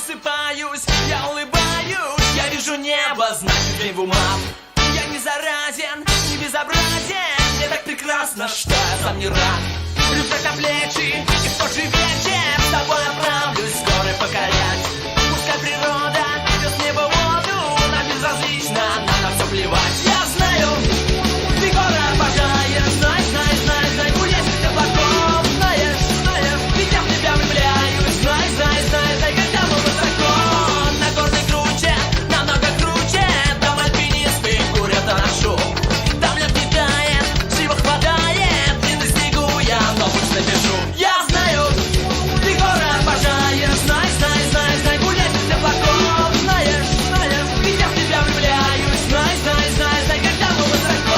просыпаюсь, я улыбаюсь, я вижу небо, значит день в умах. Я не заразен, не безобразен, мне так прекрасно, что я сам не рад. Рюкзак на плечи, и в тот же вечер с тобой отправлюсь горы покорять. Пускай природа идет с неба в воду, нам безразлично, нам на все плевать. Я знаю, ты горы обожаешь, знай, гулять без облаков, знаешь, ведь я в тебя влюбляюсь, знай, когда мы высоко, на горной круче, намного круче, там альпинисты курят нашу, там лед не тает, сил хватает, не достигу я, но пусть напишу. Я знаю, ты горы обожаешь, знай, гулять без облаков, знаешь, ведь я в тебя влюбляюсь, знай, когда мы высоко.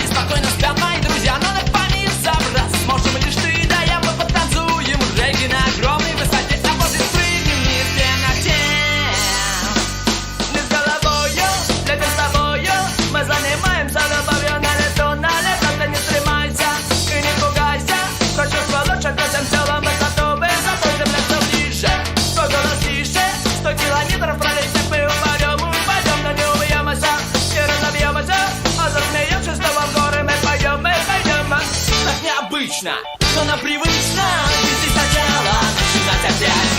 Спокойно спят мои друзья, но надо по ним собраться. Сможем лишь ты, да я, мы потанцуем регги на огромной высоте, а после спрыгнем вниз в темноте. Над головою, летим с тобою, мы занимаемся любовью на лето, ты не стремайся и не пугайся. Прочувствуй лучше, ко всем телом высоту, высоту, земля все ближе, твой голос тише, 100 километров пролетим, мы упадем, но не убьемся, не разобьемся, а засмеемся, что в горы мы пойдем. Так необычно, но нам привычно, везде сначала начинать опять.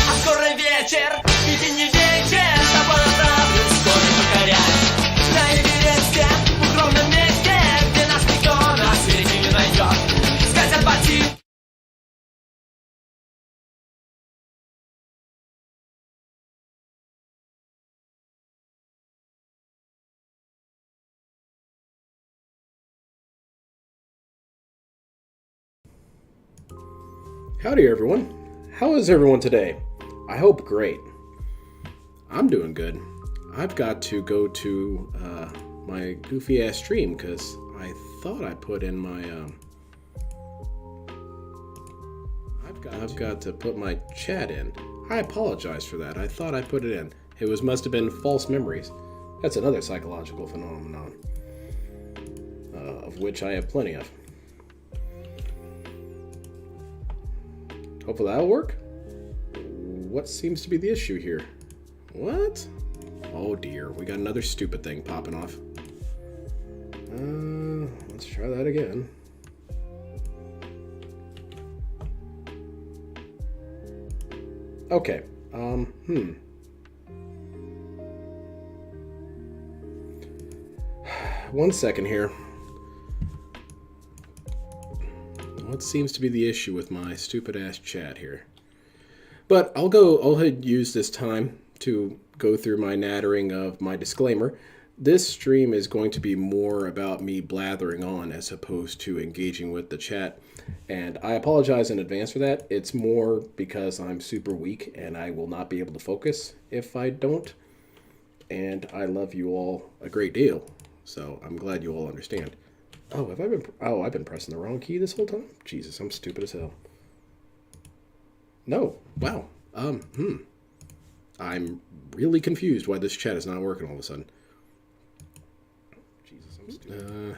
А скоро вечер, и день не вечер, с тобой отправлюсь горы покорять. На Эвересте, в укромном месте, где нас никто на свете не найдет. Скатят ботинки. Howdy everyone. How is everyone today? I hope great. I'm doing good. I've got to go to my goofy ass stream because I thought I put in my I've got to put my chat in. I apologize for that. I thought I put it in. It must have been false memories. That's another psychological phenomenon of which I have plenty of. Hopefully that'll work. What seems to be the issue here? What? Oh dear, we got another stupid thing popping off. Let's try that again. Okay, One second here. What seems to be the issue with my stupid ass chat here? But I'll ahead and use this time to go through my nattering of my disclaimer. This stream is going to be more about me blathering on as opposed to engaging with the chat. And I apologize in advance for that. It's more because I'm super weak and I will not be able to focus if I don't. And I love you all a great deal. So I'm glad you all understand. Oh, I've been pressing the wrong key this whole time? Jesus, I'm stupid as hell. No. Wow. I'm really confused why this chat is not working all of a sudden. Jesus, I'm stupid.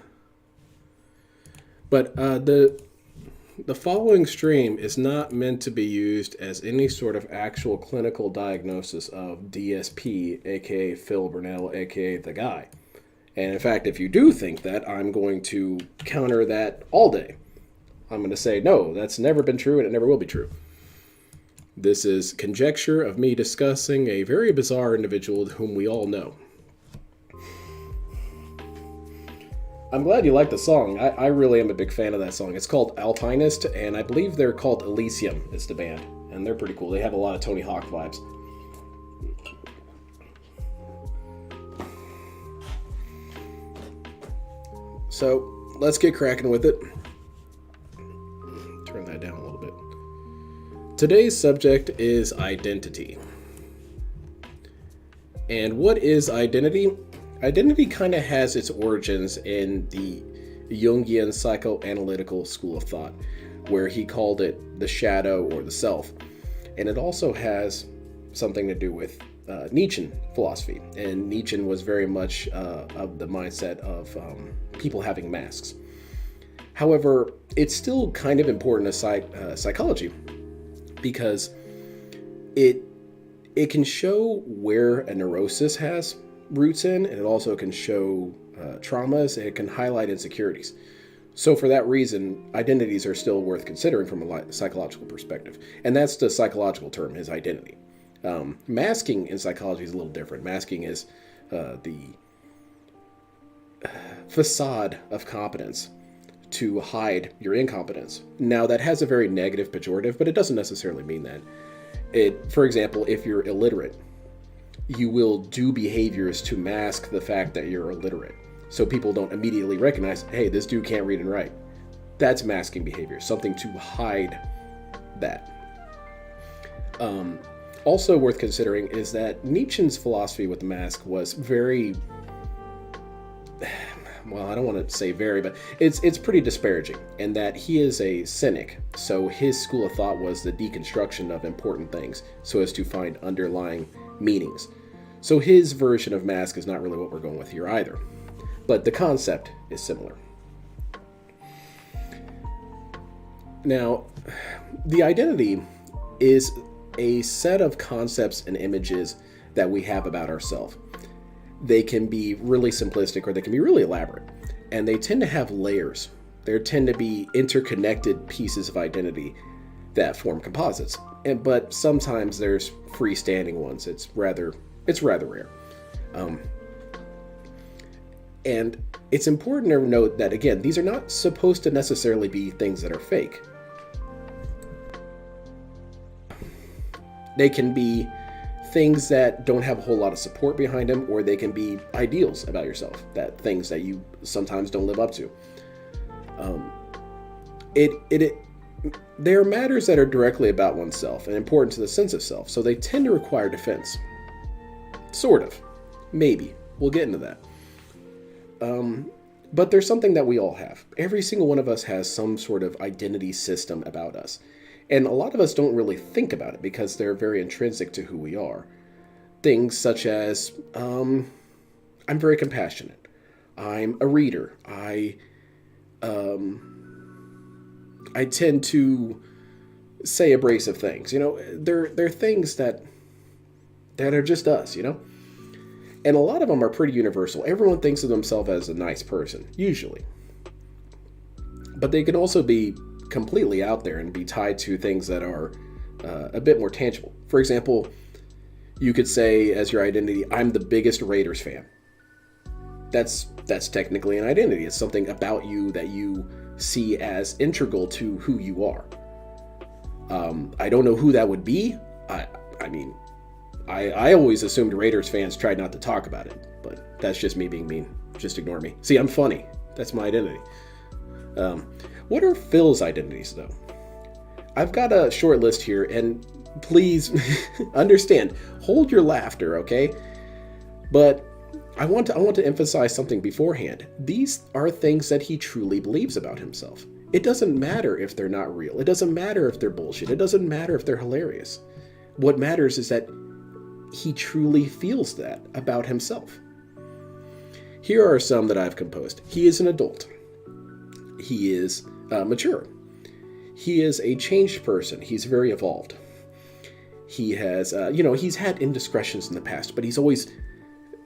But the following stream is not meant to be used as any sort of actual clinical diagnosis of DSP, aka Phil Burnell, aka the guy. And in fact, if you do think that, I'm going to counter that all day. I'm going to say, no, that's never been true and it never will be true. This is conjecture of me discussing a very bizarre individual whom we all know. I'm glad you like the song. I really am a big fan of that song. It's called Alpinist, and I believe they're called Elysium, is the band. And they're pretty cool. They have a lot of Tony Hawk vibes. So, let's get cracking with it. Turn that down a little bit. Today's subject is identity. And what is identity? Identity kind of has its origins in the Jungian psychoanalytical school of thought, where he called it the shadow or the self. And it also has something to do with Nietzschean philosophy. And Nietzsche was very much of the mindset of people having masks. However, it's still kind of important to psychology because it can show where a neurosis has roots in, and it also can show traumas, and it can highlight insecurities. So for that reason, identities are still worth considering from a psychological perspective. And that's the psychological term, is identity. Masking in psychology is a little different. Masking is the facade of competence to hide your incompetence. Now, that has a very negative pejorative, but it doesn't necessarily mean that. For example, if you're illiterate, you will do behaviors to mask the fact that you're illiterate. So people don't immediately recognize, hey, this dude can't read and write. That's masking behavior, something to hide that. Also worth considering is that Nietzsche's philosophy with the mask was very, well, I don't want to say very, but it's pretty disparaging, in that he is a cynic. So his school of thought was the deconstruction of important things so as to find underlying meanings. So his version of mask is not really what we're going with here either, but the concept is similar. Now, the identity is a set of concepts and images that we have about ourselves. They can be really simplistic or they can be really elaborate, and they tend to have layers. There tend to be interconnected pieces of identity that form composites, but sometimes there's freestanding ones. It's rather rare. And it's important to note that, again, these are not supposed to necessarily be things that are fake. They can be things that don't have a whole lot of support behind them, or they can be ideals about yourself, things that you sometimes don't live up to. There are matters that are directly about oneself and important to the sense of self, so they tend to require defense. Sort of. Maybe. We'll get into that. But there's something that we all have. Every single one of us has some sort of identity system about us. And a lot of us don't really think about it because they're very intrinsic to who we are. Things such as, I'm very compassionate. I'm a reader. I tend to say abrasive things. They're things that are just us, And a lot of them are pretty universal. Everyone thinks of themselves as a nice person, usually. But they can also be completely out there and be tied to things that are a bit more tangible. For example, you could say as your identity, I'm the biggest Raiders fan. That's technically an identity. It's something about you that you see as integral to who you are. I don't know who that would be. I always assumed Raiders fans tried not to talk about it, but that's just me being mean. Just ignore me. See, I'm funny. That's my identity. What are Phil's identities, though? I've got a short list here, and please understand, hold your laughter, okay? But I want to emphasize something beforehand. These are things that he truly believes about himself. It doesn't matter if they're not real. It doesn't matter if they're bullshit. It doesn't matter if they're hilarious. What matters is that he truly feels that about himself. Here are some that I've composed. He is an adult. He is mature. He is a changed person. He's very evolved. He has, he's had indiscretions in the past, but he's always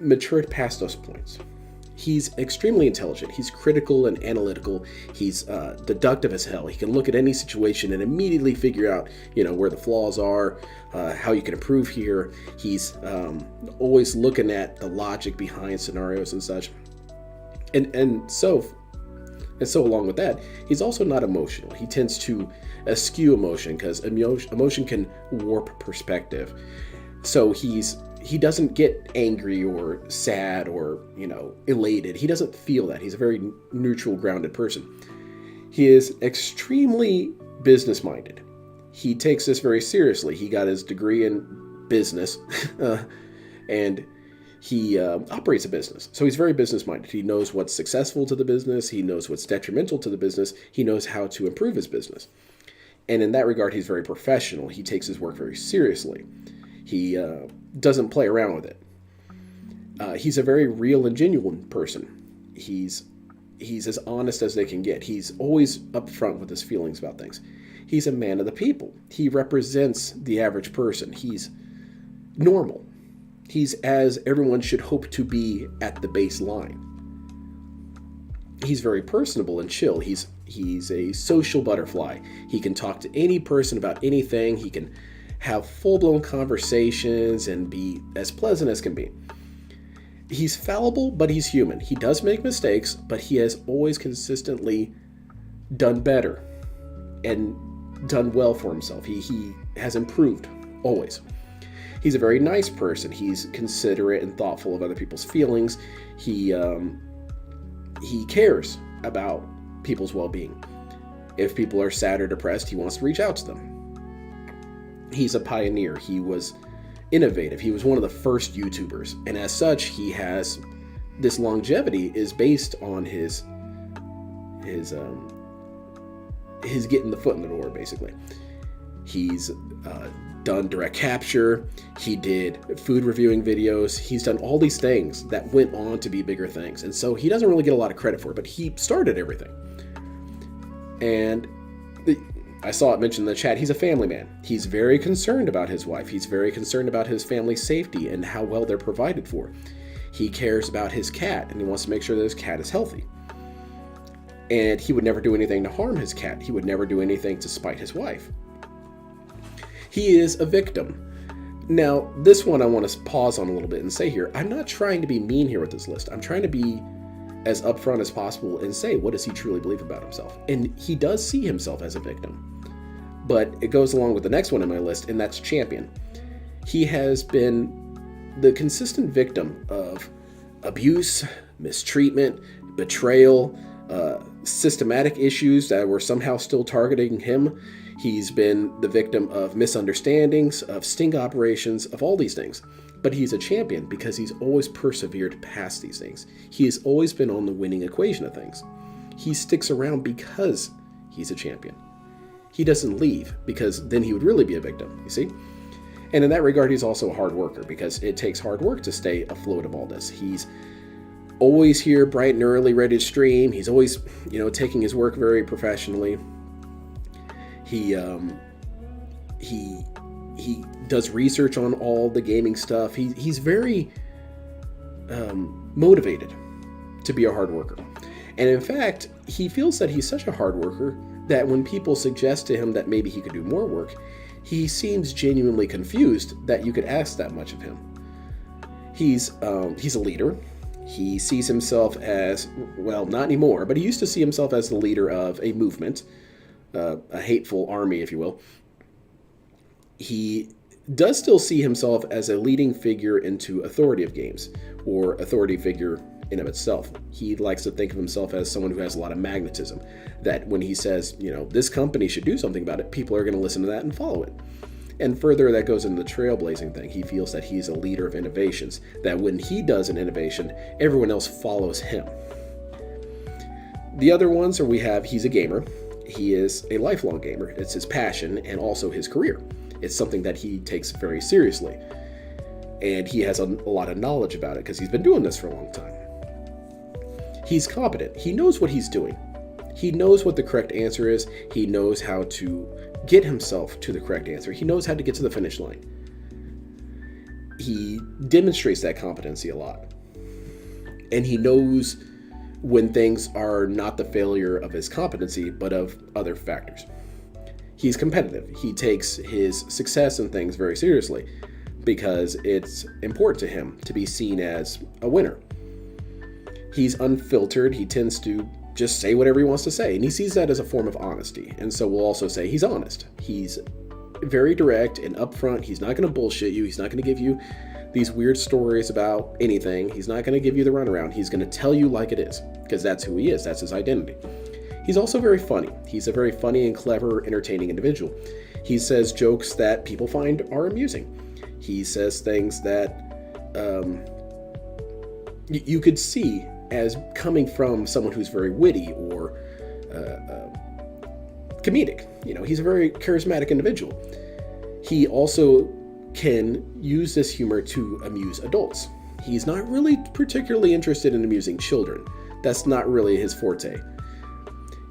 matured past those points. He's extremely intelligent. He's critical and analytical. He's deductive as hell. He can look at any situation and immediately figure out, where the flaws are, how you can improve here. He's always looking at the logic behind scenarios and such. And so along with that, he's also not emotional. He tends to eschew emotion because emotion can warp perspective. So he doesn't get angry or sad or, elated. He doesn't feel that. He's a very neutral, grounded person. He is extremely business-minded. He takes this very seriously. He got his degree in business, and He operates a business, so he's very business-minded. He knows what's successful to the business. He knows what's detrimental to the business. He knows how to improve his business. And in that regard, he's very professional. He takes his work very seriously. He doesn't play around with it. He's a very real and genuine person. He's as honest as they can get. He's always upfront with his feelings about things. He's a man of the people. He represents the average person. He's normal. He's as everyone should hope to be at the baseline. He's very personable and chill. He's a social butterfly. He can talk to any person about anything. He can have full-blown conversations and be as pleasant as can be. He's fallible, but he's human. He does make mistakes, but he has always consistently done better and done well for himself. He has improved, always. He's a very nice person. He's considerate and thoughtful of other people's feelings. He cares about people's well-being. If people are sad or depressed, he wants to reach out to them. He's a pioneer. He was innovative. He was one of the first YouTubers, and as such, he has this longevity is based on his getting the foot in the door, basically. He's done direct capture. He did food reviewing videos. He's done all these things that went on to be bigger things. And so he doesn't really get a lot of credit for it, but he started everything. And I saw it mentioned in the chat, he's a family man. He's very concerned about his wife. He's very concerned about his family's safety and how well they're provided for. He cares about his cat, and he wants to make sure that his cat is healthy. And he would never do anything to harm his cat. He would never do anything to spite his wife. He is a victim. Now, this one I want to pause on a little bit and say here, I'm not trying to be mean here with this list. I'm trying to be as upfront as possible and say, what does he truly believe about himself? And he does see himself as a victim. But it goes along with the next one in my list, and that's champion. He has been the consistent victim of abuse, mistreatment, betrayal, systematic issues that were somehow still targeting him. He's been the victim of misunderstandings, of sting operations, of all these things. But he's a champion because he's always persevered past these things. He has always been on the winning equation of things. He sticks around because he's a champion. He doesn't leave because then he would really be a victim, you see? And in that regard, he's also a hard worker because it takes hard work to stay afloat of all this. He's always here bright and early, ready to stream. He's always, taking his work very professionally. He does research on all the gaming stuff. He's very motivated to be a hard worker. And in fact, he feels that he's such a hard worker that when people suggest to him that maybe he could do more work, he seems genuinely confused that you could ask that much of him. He's a leader. He sees himself as, well, not anymore, but he used to see himself as the leader of a movement, a hateful army, if you will. He does still see himself as a leading figure into authority of games, or authority figure in of itself. He likes to think of himself as someone who has a lot of magnetism, that when he says, this company should do something about it, people are going to listen to that and follow it. And further, that goes into the trailblazing thing. He feels that he's a leader of innovations, that when he does an innovation, everyone else follows him. The other ones are he's a gamer. He is a lifelong gamer. It's his passion and also his career. It's something that he takes very seriously. And he has a lot of knowledge about it because he's been doing this for a long time. He's competent. He knows what he's doing. He knows what the correct answer is. He knows how to get himself to the correct answer. He knows how to get to the finish line. He demonstrates that competency a lot. And he knows when things are not the failure of his competency, but of other factors. He's competitive. He takes his success in things very seriously because it's important to him to be seen as a winner. He's unfiltered. He tends to just say whatever he wants to say, and he sees that as a form of honesty. And so we'll also say he's honest. He's very direct and upfront. He's not going to bullshit you. He's not going to give you these weird stories about anything. He's not going to give you the runaround. He's going to tell you like it is, because that's who he is. That's his identity. He's also very funny. He's a very funny and clever, entertaining individual. He says jokes that people find are amusing. He says things that you could see as coming from someone who's very witty or comedic. He's a very charismatic individual. He also can use this humor to amuse adults. He's not really particularly interested in amusing children. That's not really his forte.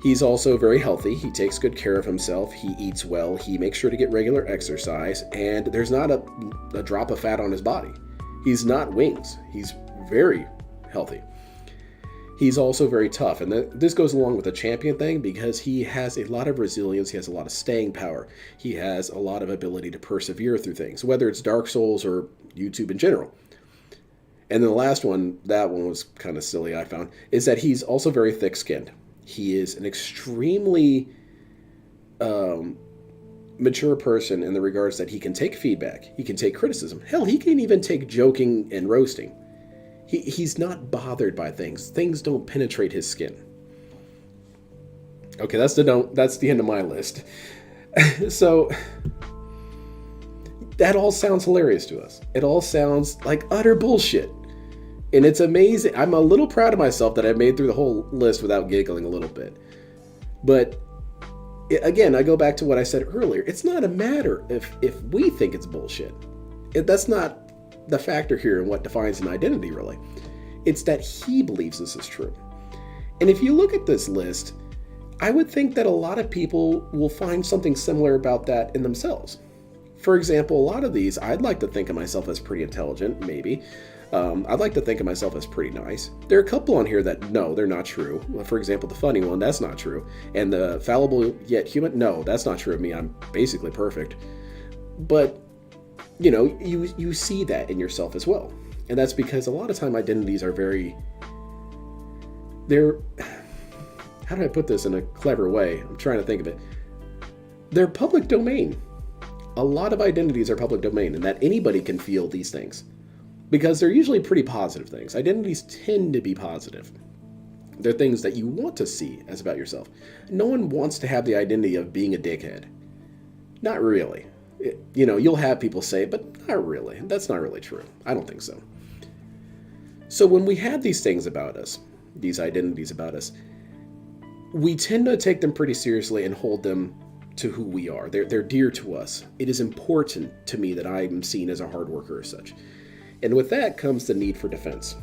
He's also very healthy. He takes good care of himself. He eats well. He makes sure to get regular exercise, and there's not a drop of fat on his body. He's not wings. He's very healthy. He's also very tough, and this goes along with the champion thing because he has a lot of resilience. He has a lot of staying power. He has a lot of ability to persevere through things, whether it's Dark Souls or YouTube in general. And then the last one, that one was kind of silly, I found, is that he's also very thick-skinned. He is an extremely mature person in the regards that he can take feedback. He can take criticism. Hell, he can even take joking and roasting. He's not bothered by things. Things don't penetrate his skin. Okay, that's the end of my list. So that all sounds hilarious to us. It all sounds like utter bullshit. And it's amazing. I'm a little proud of myself that I made through the whole list without giggling a little bit. But again, I go back to what I said earlier. It's not a matter if we think it's bullshit. That's not the factor here in what defines an identity, really. It's that he believes this is true. And if you look at this list, I would think that a lot of people will find something similar about that in themselves. For example, a lot of these, I'd like to think of myself as pretty intelligent, maybe. I'd like to think of myself as pretty nice. There are a couple on here that, no, they're not true. For example, the funny one, that's not true. And the fallible yet human, no, that's not true of me. I'm basically perfect. But, you see that in yourself as well. And that's because a lot of time identities are how do I put this in a clever way? I'm trying to think of it. They're public domain. A lot of identities are public domain, and that anybody can feel these things. Because they're usually pretty positive things. Identities tend to be positive. They're things that you want to see as about yourself. No one wants to have the identity of being a dickhead. Not really. You'll have people say it, but not really. That's not really true. I don't think so. So when we have these things about us, these identities about us, we tend to take them pretty seriously and hold them to who we are. They're dear to us. It is important to me that I'm seen as a hard worker as such. And with that comes the need for defense.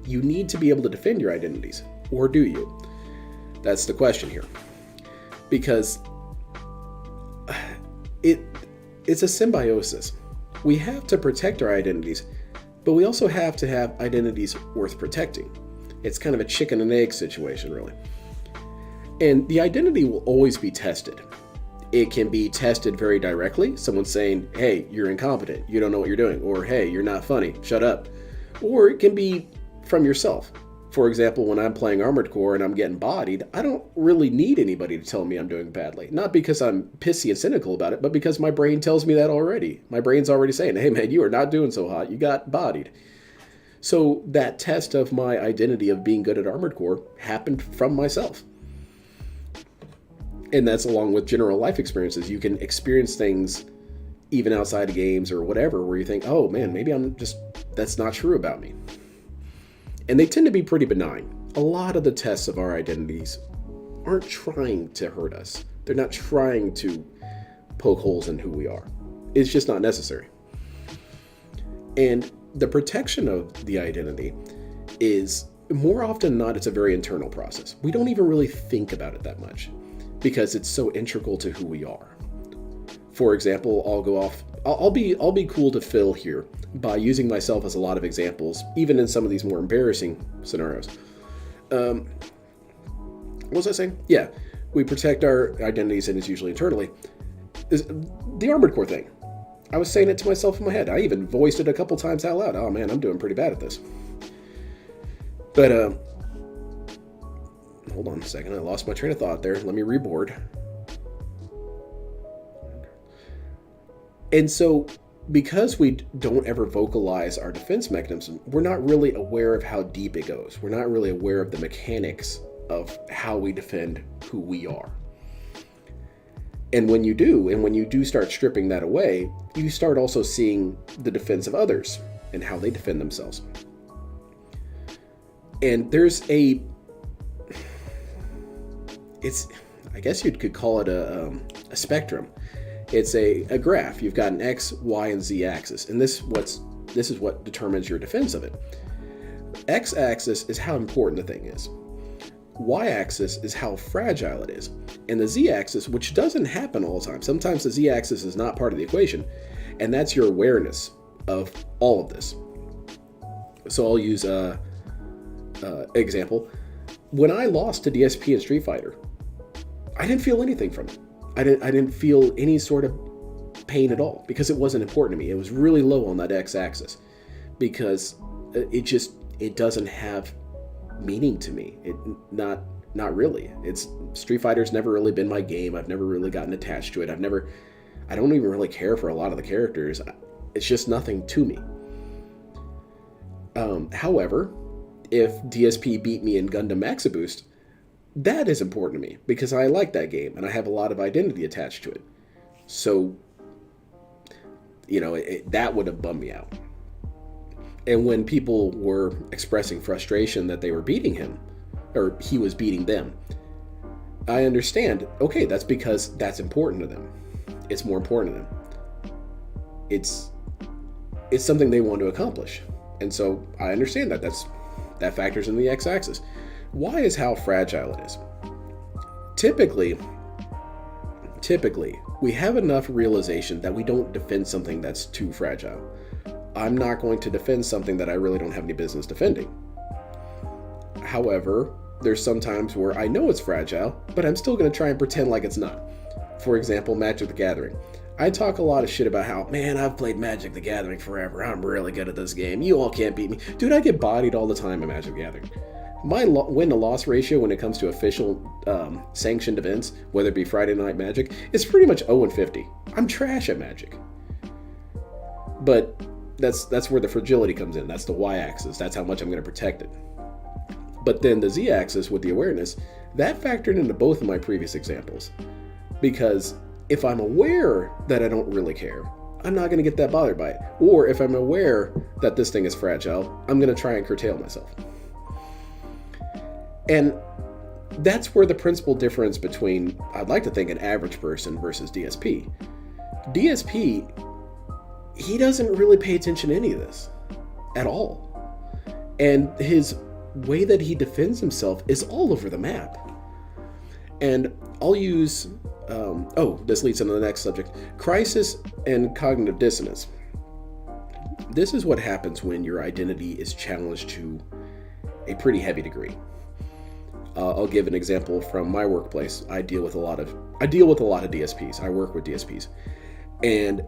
You need to be able to defend your identities, or do you? That's the question here. Because it's a symbiosis. We have to protect our identities, but we also have to have identities worth protecting. It's kind of a chicken and egg situation, really. And the identity will always be tested. It can be tested very directly. Someone saying, hey, you're incompetent. You don't know what you're doing. Or, hey, you're not funny. Shut up. Or it can be from yourself. For example, when I'm playing Armored Core and I'm getting bodied, I don't really need anybody to tell me I'm doing badly. Not because I'm pissy and cynical about it, but because my brain tells me that already. My brain's already saying, hey, man, you are not doing so hot. You got bodied. So that test of my identity of being good at Armored Core happened from myself. And that's along with general life experiences. You can experience things even outside of games or whatever where you think, oh man, maybe that's not true about me. And they tend to be pretty benign. A lot of the tests of our identities aren't trying to hurt us. They're not trying to poke holes in who we are. It's just not necessary. And the protection of the identity is, more often than not, it's a very internal process. We don't even really think about it that much because it's so integral to who we are. For example, I'll be cool to Phil here by using myself as a lot of examples, even in some of these more embarrassing scenarios. What was I saying? Yeah, we protect our identities, and it's usually internally. The Armored Core thing. I was saying it to myself in my head. I even voiced it a couple times out loud. Oh man, I'm doing pretty bad at this. But hold on a second. I lost my train of thought there. Let me reboard. And so, because we don't ever vocalize our defense mechanism, we're not really aware of how deep it goes. We're not really aware of the mechanics of how we defend who we are. And when you do start stripping that away, you start also seeing the defense of others and how they defend themselves. And I guess you could call it a spectrum. It's a graph. You've got an X, Y, and Z axis. And this is what determines your defense of it. X-axis is how important the thing is. Y-axis is how fragile it is. And the Z-axis, which doesn't happen all the time. Sometimes the Z-axis is not part of the equation. And that's your awareness of all of this. So I'll use a example. When I lost to DSP in Street Fighter, I didn't feel anything from it. I didn't feel any sort of pain at all because it wasn't important to me. It was really low on that X-axis because it doesn't have meaning to me. Not really. Street Fighter's never really been my game. I've never really gotten attached to it. I don't even really care for a lot of the characters. It's just nothing to me. However, if DSP beat me in Gundam Max Boost, that is important to me because I like that game and I have a lot of identity attached to it. So, that would have bummed me out. And when people were expressing frustration that they were beating him, or he was beating them, I understand, okay, that's because that's important to them. It's more important to them. It's something they want to accomplish. And so I understand that factors in the X-axis. Y is how fragile it is. Typically, we have enough realization that we don't defend something that's too fragile. I'm not going to defend something that I really don't have any business defending. However, there's some times where I know it's fragile, but I'm still going to try and pretend like it's not. For example, Magic the Gathering. I talk a lot of shit about how, man, I've played Magic the Gathering forever. I'm really good at this game. You all can't beat me. Dude, I get bodied all the time in Magic the Gathering. My win-to-loss ratio when it comes to official sanctioned events, whether it be Friday Night Magic, is pretty much 0-50. I'm trash at Magic. But that's where the fragility comes in. That's the Y-axis. That's how much I'm going to protect it. But then the Z-axis with the awareness, that factored into both of my previous examples. Because if I'm aware that I don't really care, I'm not going to get that bothered by it. Or if I'm aware that this thing is fragile, I'm going to try and curtail myself. And that's where the principal difference between, I'd like to think, an average person versus DSP. DSP, he doesn't really pay attention to any of this at all. And his way that he defends himself is all over the map. And I'll use, this leads into the next subject, crisis and cognitive dissonance. This is what happens when your identity is challenged to a pretty heavy degree. I'll give an example from my workplace. I deal with a lot of DSPs. I work with DSPs. And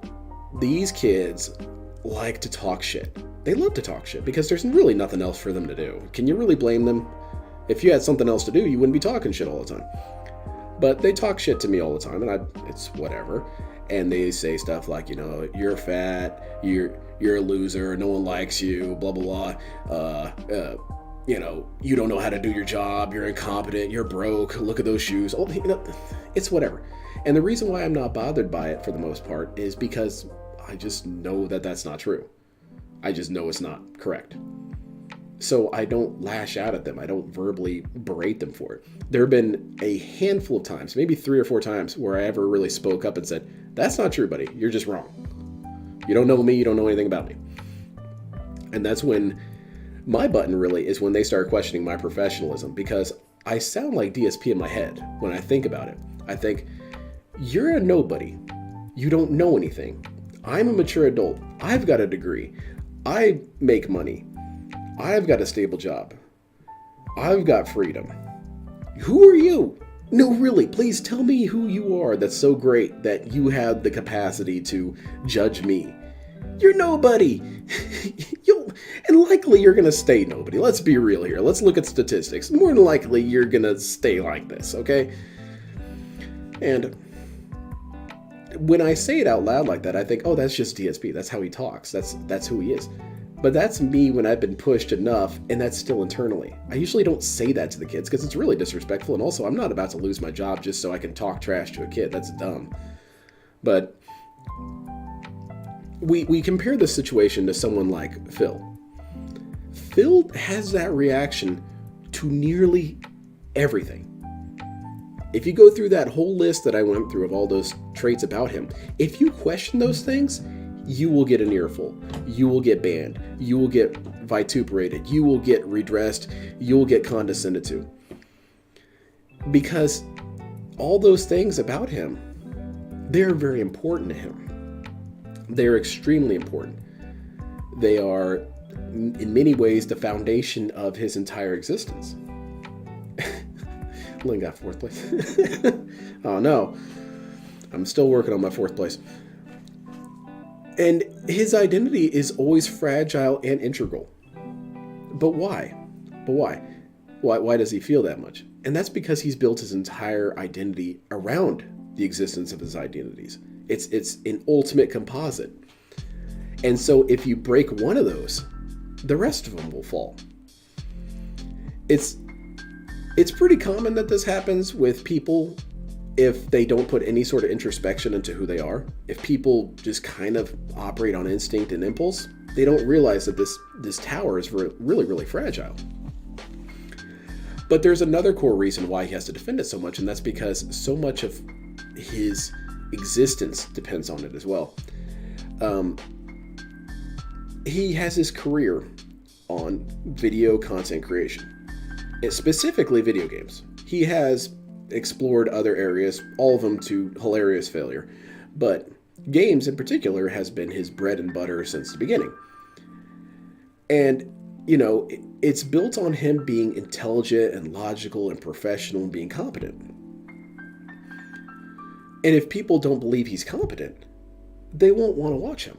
these kids like to talk shit. They love to talk shit because there's really nothing else for them to do. Can you really blame them? If you had something else to do, you wouldn't be talking shit all the time. But they talk shit to me all the time, and it's whatever. And they say stuff like, you're fat, you're a loser, no one likes you, blah, blah, blah. You don't know how to do your job, you're incompetent, you're broke, look at those shoes. It's whatever. And the reason why I'm not bothered by it for the most part is because I just know that that's not true. I just know it's not correct. So I don't lash out at them. I don't verbally berate them for it. There have been a handful of times, maybe 3 or 4 times, where I ever really spoke up and said, that's not true, buddy. You're just wrong. You don't know me. You don't know anything about me. And that's when my button really is when they start questioning my professionalism, because I sound like DSP in my head when I think about it. I think, you're a nobody. You don't know anything. I'm a mature adult. I've got a degree. I make money. I've got a stable job. I've got freedom. Who are you? No, really, please tell me who you are that's so great that you have the capacity to judge me. You're nobody. And likely you're going to stay nobody. Let's be real here. Let's look at statistics. More than likely you're going to stay like this, okay? And when I say it out loud like that, I think, oh, that's just DSP. That's how he talks. That's who he is. But that's me when I've been pushed enough, and that's still internally. I usually don't say that to the kids because it's really disrespectful, and also I'm not about to lose my job just so I can talk trash to a kid. That's dumb. But we compare this situation to someone like Phil. Phil has that reaction to nearly everything. If you go through that whole list that I went through of all those traits about him, if you question those things, you will get an earful. You will get banned. You will get vituperated. You will get redressed. You will get condescended to. Because all those things about him, they're very important to him. They're extremely important. They are, in many ways, the foundation of his entire existence. Lynn got 4th place. Oh no. I'm still working on my 4th place. And his identity is always fragile and integral. But why? Why does he feel that much? And that's because he's built his entire identity around the existence of his identities. It's an ultimate composite. And so if you break one of those, the rest of them will fall. It's pretty common that this happens with people if they don't put any sort of introspection into who they are. If people just kind of operate on instinct and impulse, they don't realize that this tower is really, really fragile. But there's another core reason why he has to defend it so much, and that's because so much of his existence depends on it as well. He has his career on video content creation. Specifically video games. He has explored other areas, all of them to hilarious failure. But games in particular has been his bread and butter since the beginning. And, you know, it's built on him being intelligent and logical and professional and being competent. And if people don't believe he's competent, they won't want to watch him.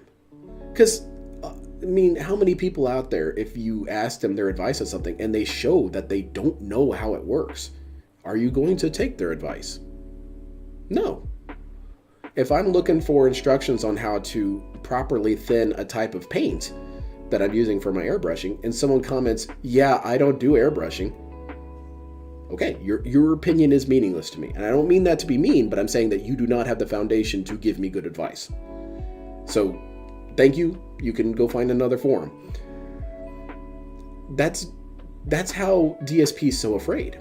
Because I mean, how many people out there, if you ask them their advice on something and they show that they don't know how it works, are you going to take their advice? No. If I'm looking for instructions on how to properly thin a type of paint that I'm using for my airbrushing, and someone comments, yeah, I don't do airbrushing, okay, your opinion is meaningless to me. And I don't mean that to be mean, but I'm saying that you do not have the foundation to give me good advice. So, thank you. You can go find another forum. That's how DSP is so afraid.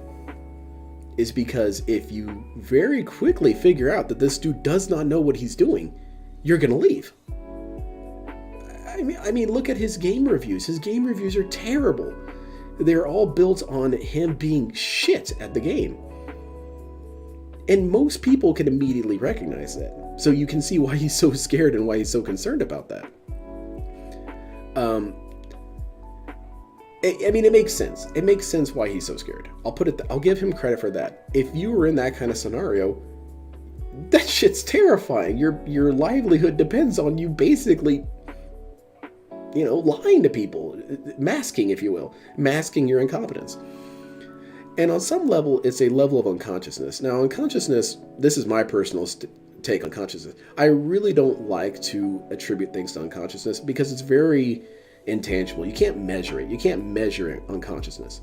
Is because if you very quickly figure out that this dude does not know what he's doing, you're gonna leave. I mean, look at his game reviews. His game reviews are terrible. They're all built on him being shit at the game. And most people can immediately recognize that. So you can see why he's so scared and why he's so concerned about that. I mean, it makes sense. It makes sense why he's so scared. I'll give him credit for that. If you were in that kind of scenario, that shit's terrifying. Your livelihood depends on you basically, lying to people, masking, if you will, masking your incompetence. And on some level, it's a level of unconsciousness. Now, unconsciousness, this is my personal take on consciousness. I really don't like to attribute things to unconsciousness because it's very intangible. You can't measure it. You can't measure unconsciousness.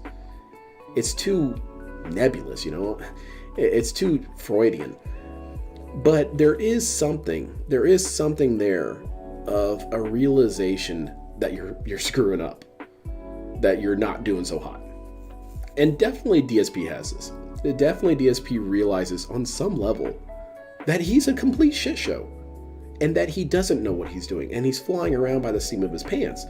It's too nebulous, It's too Freudian. But there is something there of a realization that you're screwing up, that you're not doing so hot. And definitely DSP has this. Definitely DSP realizes on some level that he's a complete shit show and that he doesn't know what he's doing and he's flying around by the seam of his pants.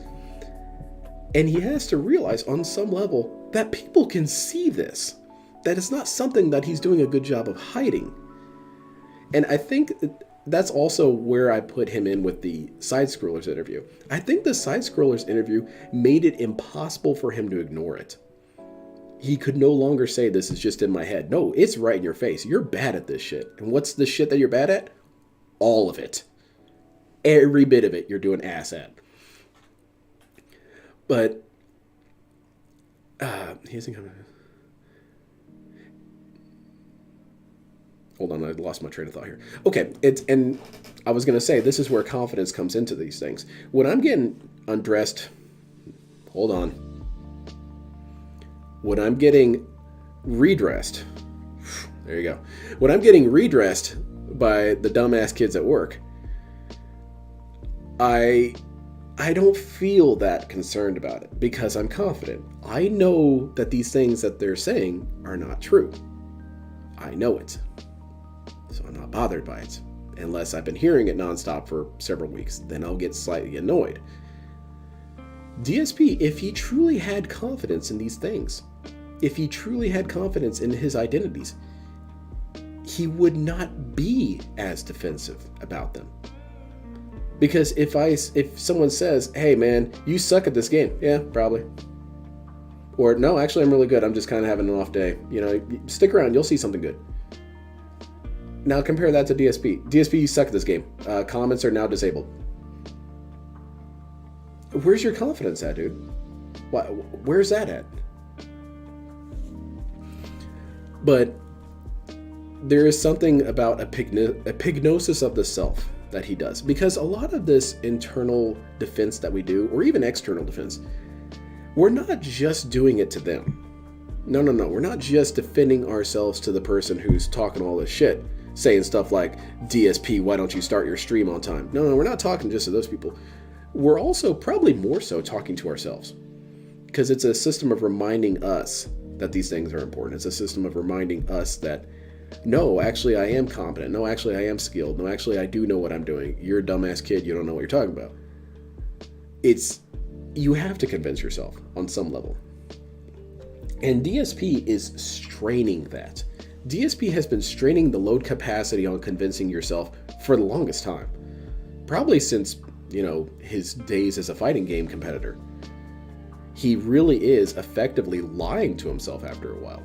And he has to realize on some level that people can see this, that it's not something that he's doing a good job of hiding. And I think that's also where I put him in with the Side Scrollers interview. I think the Side Scrollers interview made it impossible for him to ignore it. He could no longer say this is just in my head. No, it's right in your face. You're bad at this shit. And what's the shit that you're bad at? All of it. Every bit of it you're doing ass at. But he isn't coming. Hold on, I lost my train of thought here. Okay, and I was gonna say this is where confidence comes into these things. When I'm getting undressed, hold on. When I'm getting redressed, there you go. When I'm getting redressed by the dumbass kids at work, I I don't feel that concerned about it because I'm confident. I know that these things that they're saying are not true. I know it. So I'm not bothered by it. Unless I've been hearing it nonstop for several weeks, then I'll get slightly annoyed. DSP, if he truly had confidence in these things, if he truly had confidence in his identities, he would not be as defensive about them. Because if someone says, hey man, you suck at this game, yeah, probably. Or no, actually I'm really good, I'm just kind of having an off day. You know, stick around, you'll see something good. Now compare that to DSP. DSP, you suck at this game. Comments are now disabled. Where's your confidence at, dude? Where's that at? But there is something about a pignosis of the self that he does. Because a lot of this internal defense that we do, or even external defense, we're not just doing it to them. No. We're not just defending ourselves to the person who's talking all this shit, saying stuff like, DSP, why don't you start your stream on time? No, we're not talking just to those people. We're also probably more so talking to ourselves, because it's a system of reminding us that these things are important. It's a system of reminding us that, no, actually I am competent. No, actually I am skilled. No, actually I do know what I'm doing. You're a dumbass kid. You don't know what you're talking about. You have to convince yourself on some level. And DSP is straining that. DSP has been straining the load capacity on convincing yourself for the longest time. Probably since, his days as a fighting game competitor. He really is effectively lying to himself after a while.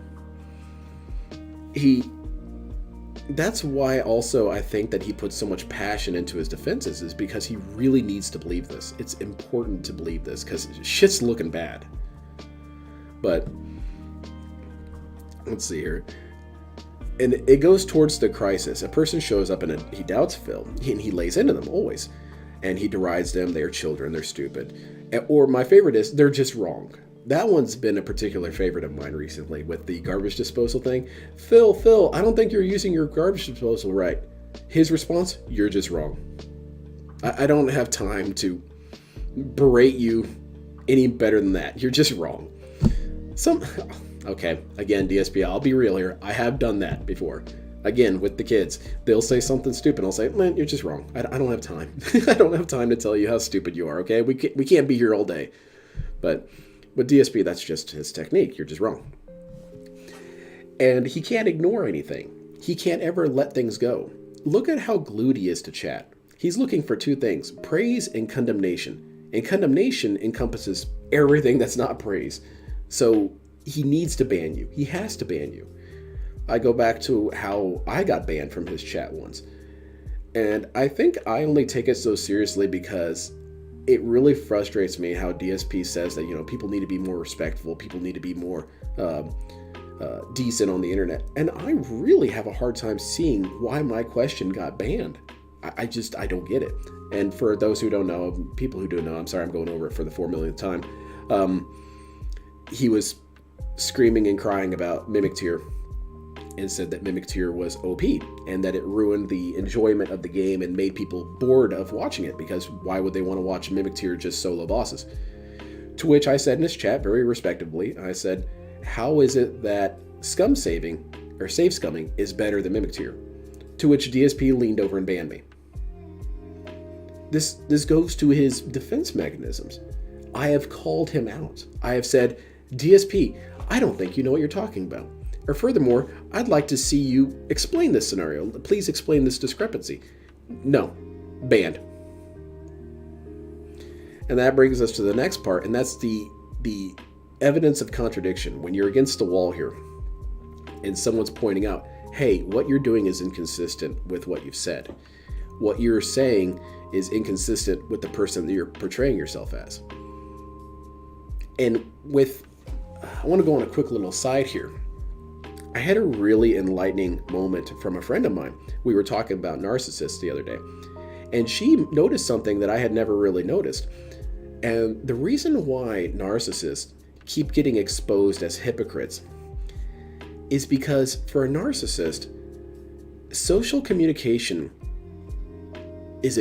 That's why also I think that he puts so much passion into his defenses, is because he really needs to believe this. It's important to believe this because shit's looking bad. But let's see here. And it goes towards the crisis. A person shows up and he doubts Phil, and he lays into them always. And he derides them, they're children, they're stupid. Or my favorite is, they're just wrong. That one's been a particular favorite of mine recently with the garbage disposal thing. Phil, I don't think you're using your garbage disposal right. His response, you're just wrong. I don't have time to berate you any better than that. You're just wrong. Okay, again, DSP, I'll be real here. I have done that before. Again, with the kids, they'll say something stupid. I'll say, man, you're just wrong. I don't have time. I don't have time to tell you how stupid you are, okay? We can't be here all day. But with DSP, that's just his technique. You're just wrong. And he can't ignore anything. He can't ever let things go. Look at how glued he is to chat. He's looking for two things, praise and condemnation. And condemnation encompasses everything that's not praise. So he needs to ban you. He has to ban you. I go back to how I got banned from his chat once. And I think I only take it so seriously because it really frustrates me how DSP says that, people need to be more respectful. People need to be more decent on the internet. And I really have a hard time seeing why my question got banned. I don't get it. And for those who don't know, people who do know, I'm sorry, I'm going over it for the 4 millionth time. He was screaming and crying about Mimic Tier and said that Mimic Tier was OP and that it ruined the enjoyment of the game and made people bored of watching it, because why would they want to watch Mimic Tier just solo bosses? To which I said in his chat, very respectively, I said, how is it that scum saving or save scumming is better than Mimic Tier? To which DSP leaned over and banned me. This goes to his defense mechanisms. I have called him out. I have said, DSP, I don't think you know what you're talking about. Or furthermore, I'd like to see you explain this scenario. Please explain this discrepancy. No, banned. And that brings us to the next part, and that's the evidence of contradiction. When you're against the wall here, and someone's pointing out, hey, what you're doing is inconsistent with what you've said. What you're saying is inconsistent with the person that you're portraying yourself as. And I want to go on a quick little side here. I had a really enlightening moment from a friend of mine. We were talking about narcissists the other day, and she noticed something that I had never really noticed. And the reason why narcissists keep getting exposed as hypocrites is because for a narcissist, social communication is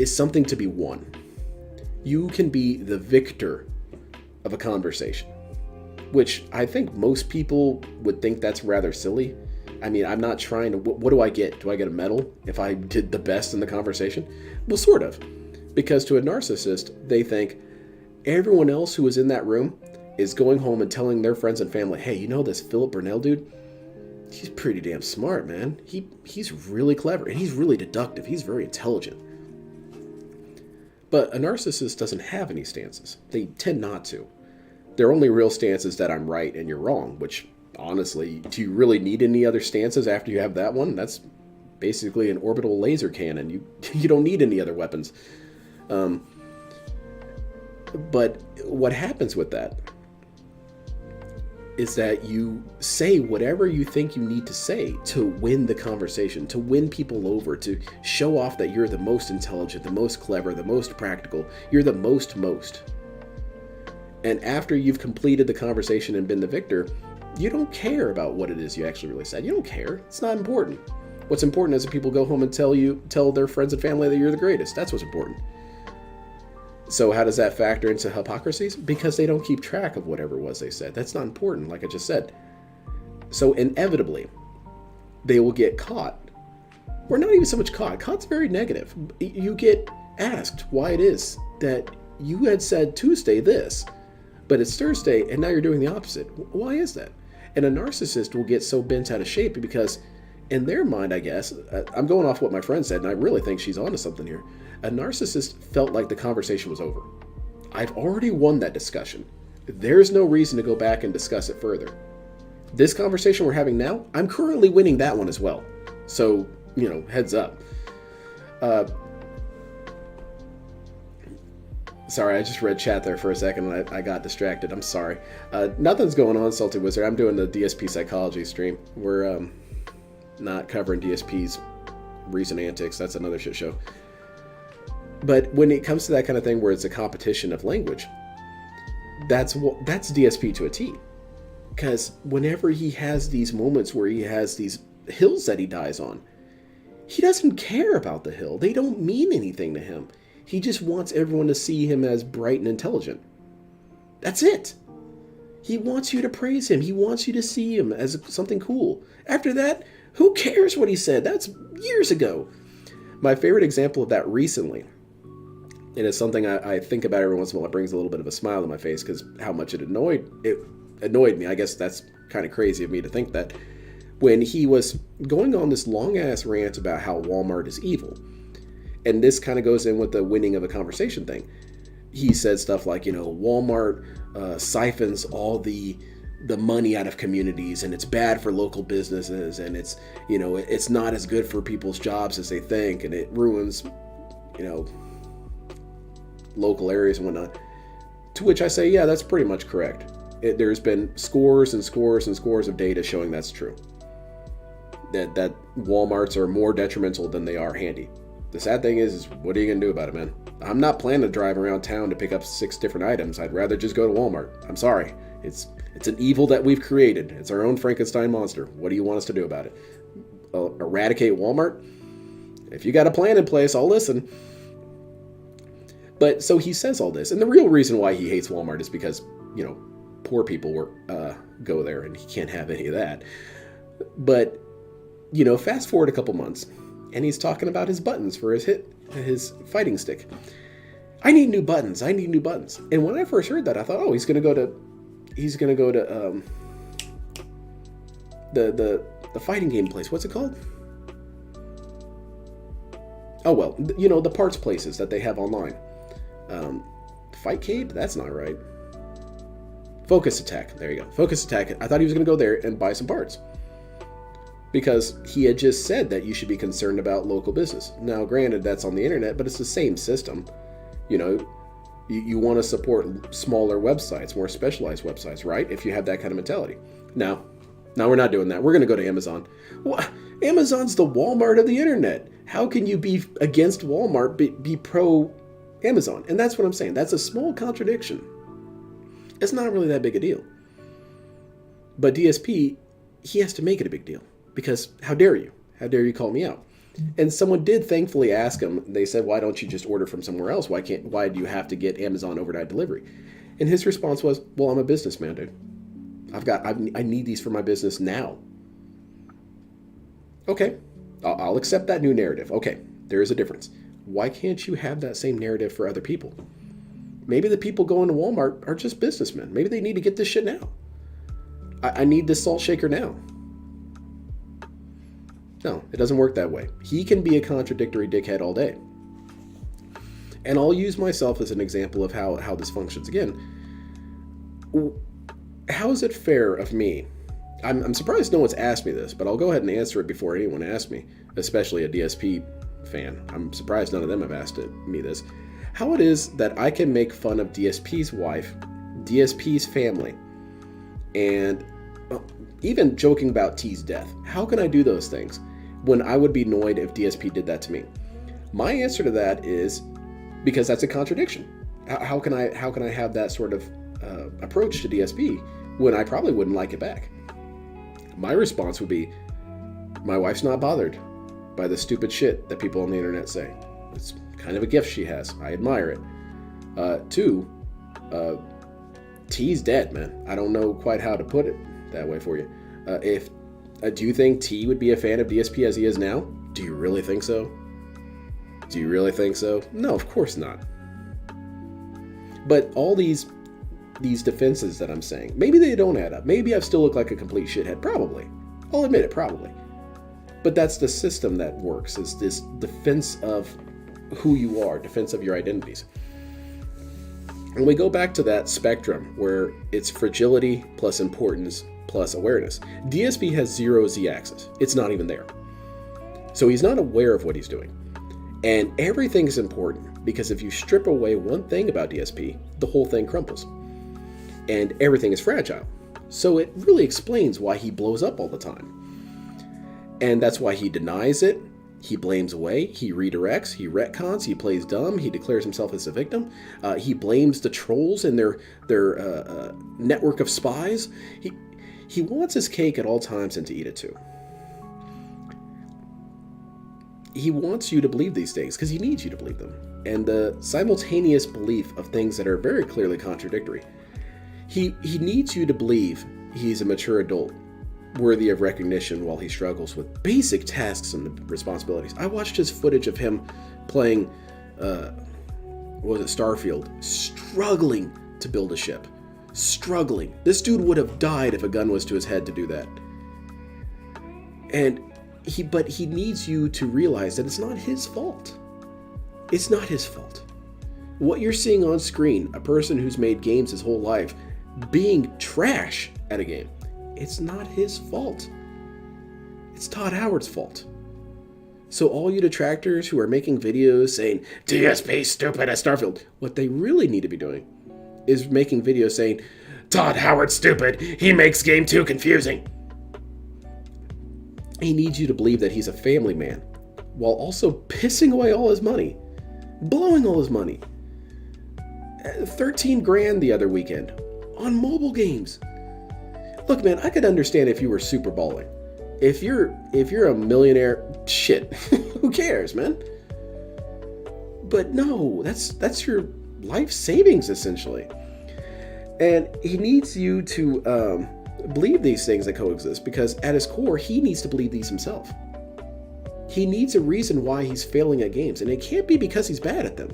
something to be won. you can be the victor of a conversation, which I think most people would think that's rather silly. I mean, I'm not trying to, what do I get? Do I get a medal if I did the best in the conversation? Well, sort of. Because to a narcissist, they think everyone else who was in that room is going home and telling their friends and family, hey, you know this Philip Burnell dude? He's pretty damn smart, man. He's really clever, and he's really deductive. He's very intelligent. But a narcissist doesn't have any stances. They tend not to. Their only real stance is that I'm right and you're wrong, which, honestly, do you really need any other stances after you have that one? That's basically an orbital laser cannon. You don't need any other weapons. But what happens with that is that you say whatever you think you need to say to win the conversation, to win people over, to show off that you're the most intelligent, the most clever, the most practical. You're the most. And after you've completed the conversation and been the victor, you don't care about what it is you actually really said. You don't care. It's not important. What's important is that people go home and tell their friends and family that you're the greatest. That's what's important. So how does that factor into hypocrisies? Because they don't keep track of whatever it was they said. That's not important, like I just said. So inevitably, they will get caught. Or not even so much caught. Caught's very negative. You get asked why it is that you had said Tuesday this, but it's Thursday and now you're doing the opposite. Why is that? And a narcissist will get so bent out of shape because in their mind, I guess, I'm going off what my friend said, and I really think she's onto something here. A narcissist felt like the conversation was over. I've already won that discussion. There's no reason to go back and discuss it further. This conversation we're having now, I'm currently winning that one as well. So, heads up. Sorry, I just read chat there for a second and I got distracted. I'm sorry. Nothing's going on, Salty Wizard. I'm doing the DSP psychology stream. We're not covering DSP's recent antics. That's another shit show. But when it comes to that kind of thing where it's a competition of language, that's DSP to a T. Because whenever he has these moments where he has these hills that he dies on, he doesn't care about the hill. They don't mean anything to him. He just wants everyone to see him as bright and intelligent. That's it. He wants you to praise him. He wants you to see him as something cool. After that, who cares what he said? That's years ago. My favorite example of that recently, and it's something I think about every once in a while. It brings a little bit of a smile to my face because how much it annoyed me. I guess that's kind of crazy of me to think that. When he was going on this long-ass rant about how Walmart is evil. And this kind of goes in with the winning of a conversation thing. He said stuff like, Walmart siphons all the money out of communities and it's bad for local businesses and it's, it's not as good for people's jobs as they think and it ruins, local areas and whatnot. To which I say, yeah, that's pretty much correct. There's been scores and scores and scores of data showing that's true. That Walmarts are more detrimental than they are handy. The sad thing is what are you going to do about it, man? I'm not planning to drive around town to pick up 6 different items. I'd rather just go to Walmart. I'm sorry. It's an evil that we've created. It's our own Frankenstein monster. What do you want us to do about it? Eradicate Walmart? If you got a plan in place, I'll listen. But so he says all this. And the real reason why he hates Walmart is because, poor people go there and he can't have any of that. But, fast forward a couple months. And he's talking about his buttons for his fighting stick. I need new buttons. And when I first heard that, I thought, he's gonna go to the fighting game place. What's it called? Oh well, the parts places that they have online. Fightcade? That's not right. Focus Attack. There you go. Focus Attack. I thought he was gonna go there and buy some parts. Because he had just said that you should be concerned about local business. Now, granted, that's on the internet, but it's the same system. You want to support smaller websites, more specialized websites, right? If you have that kind of mentality. No, we're not doing that. We're going to go to Amazon. Well, Amazon's the Walmart of the internet. How can you be against Walmart, be pro Amazon? And that's what I'm saying. That's a small contradiction. It's not really that big a deal. But DSP, he has to make it a big deal. Because how dare you? How dare you call me out? And someone did thankfully ask him, they said, why don't you just order from somewhere else? Why do you have to get Amazon overnight delivery? And his response was, well, I'm a businessman, dude. I need these for my business now. Okay, I'll accept that new narrative. Okay, there is a difference. Why can't you have that same narrative for other people? Maybe the people going to Walmart are just businessmen. Maybe they need to get this shit now. I need this salt shaker now. No, it doesn't work that way. He can be a contradictory dickhead all day. And I'll use myself as an example of how this functions. Again, how is it fair of me? I'm surprised no one's asked me this, but I'll go ahead and answer it before anyone asks me, especially a DSP fan. I'm surprised none of them have asked me this. How it is that I can make fun of DSP's wife, DSP's family, and even joking about T's death. How can I do those things when I would be annoyed if DSP did that to me? My answer to that is because that's a contradiction. How can I have that sort of approach to DSP when I probably wouldn't like it back? My response would be, my wife's not bothered by the stupid shit that people on the internet say. It's kind of a gift she has. I admire it. Two, T's dead, man. I don't know quite how to put it that way for you. Do you think T would be a fan of DSP as he is now? Do you really think so? Do you really think so? No, of course not. But all these defenses that I'm saying, maybe they don't add up. Maybe I still look like a complete shithead. Probably. I'll admit it, probably. But that's the system that works, is this defense of who you are, defense of your identities. And we go back to that spectrum where it's fragility plus importance plus awareness. DSP has zero z-axis. It's not even there. So he's not aware of what he's doing. And everything is important, because if you strip away one thing about DSP, the whole thing crumples. And everything is fragile. So it really explains why he blows up all the time. And that's why he denies it, he blames away, he redirects, he retcons, he plays dumb, he declares himself as a victim, he blames the trolls and their network of spies. He wants his cake at all times and to eat it too. He wants you to believe these things because he needs you to believe them. And the simultaneous belief of things that are very clearly contradictory. He needs you to believe he's a mature adult, worthy of recognition while he struggles with basic tasks and responsibilities. I watched his footage of him playing, Starfield, struggling to build a ship. Struggling. This dude would have died if a gun was to his head to do that. But he needs you to realize that it's not his fault. It's not his fault. What you're seeing on screen, a person who's made games his whole life, being trash at a game, it's not his fault. It's Todd Howard's fault. So all you detractors who are making videos saying, DSP stupid at Starfield, what they really need to be doing is making videos saying, Todd Howard's stupid, he makes game too confusing. He needs you to believe that he's a family man, while also pissing away all his money, blowing all his money. 13 grand the other weekend on mobile games. Look, man, I could understand if you were super balling. If you're a millionaire, shit, who cares, man? But no, that's your life savings essentially. And he needs you to believe these things that coexist, because at his core, he needs to believe these himself. He needs a reason why he's failing at games, and it can't be because he's bad at them.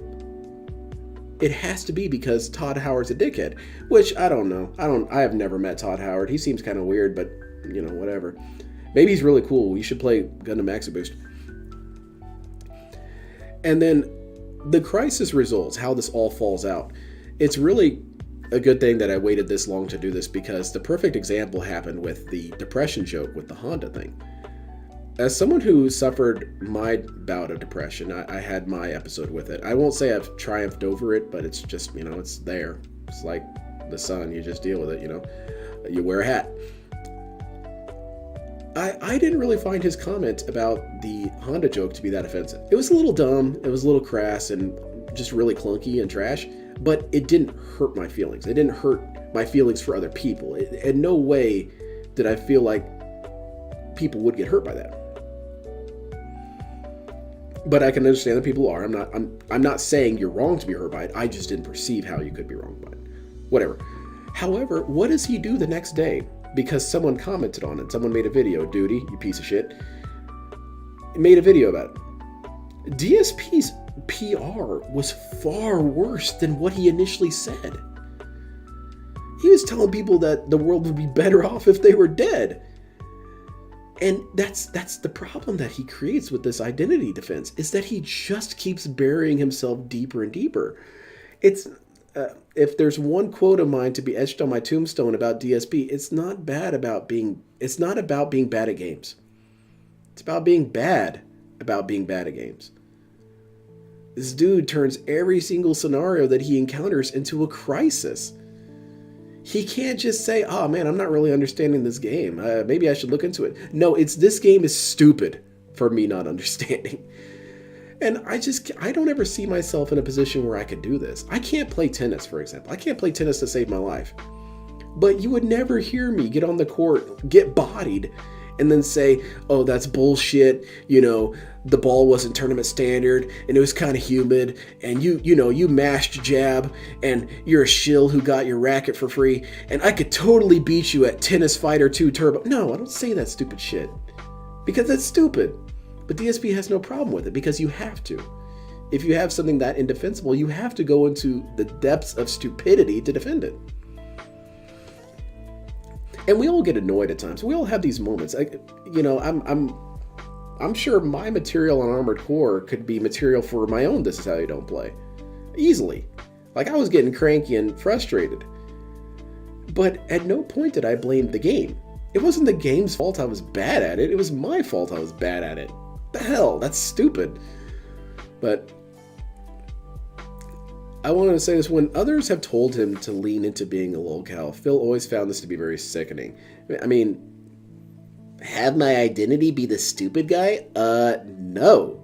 It has to be because Todd Howard's a dickhead, which I don't know. I have never met Todd Howard. He seems kind of weird, but whatever. Maybe he's really cool. You should play Gundam Maxi Boost. And then the crisis results, how this all falls out. It's really a good thing that I waited this long to do this, because the perfect example happened with the depression joke with the Honda thing. As someone who suffered my bout of depression, I had my episode with it. I won't say I've triumphed over it, but it's just, it's there. It's like the sun, you just deal with it, You wear a hat. I didn't really find his comment about the Honda joke to be that offensive. It was a little dumb, it was a little crass, and just really clunky and trash, but it didn't hurt my feelings. It didn't hurt my feelings for other people. In no way did I feel like people would get hurt by that. But I can understand that people are. I'm not saying you're wrong to be hurt by it. I just didn't perceive how you could be wrong by it. Whatever. However, what does he do the next day? Because someone commented on it. Someone made a video. Duty, you piece of shit. Made a video about it. DSP's PR was far worse than what he initially said. He was telling people that the world would be better off if they were dead. And that's the problem that he creates with this identity defense, is that he just keeps burying himself deeper and deeper. It's if there's one quote of mine to be etched on my tombstone about DSP, it's not about being bad at games. It's about being bad at games. This dude turns every single scenario that he encounters into a crisis. He can't just say, oh man, I'm not really understanding this game. Maybe I should look into it. No, this game is stupid for me not understanding. And I don't ever see myself in a position where I could do this. I can't play tennis, for example. I can't play tennis to save my life. But you would never hear me get on the court, get bodied, and then say, oh, that's bullshit. You know, the ball wasn't tournament standard and it was kind of humid and you mashed jab and you're a shill who got your racket for free and I could totally beat you at Tennis Fighter 2 Turbo. No, I don't say that stupid shit because that's stupid. But DSP has no problem with it because you have to. If you have something that indefensible, you have to go into the depths of stupidity to defend it. And we all get annoyed at times. We all have these moments. I'm sure my material on Armored Core could be material for my own This Is How You Don't Play. Easily. Like, I was getting cranky and frustrated. But at no point did I blame the game. It wasn't the game's fault I was bad at it. It was my fault I was bad at it. The hell? That's stupid. But I wanted to say this. When others have told him to lean into being a lolcow, Phil always found this to be very sickening. I mean, have my identity be the stupid guy? No.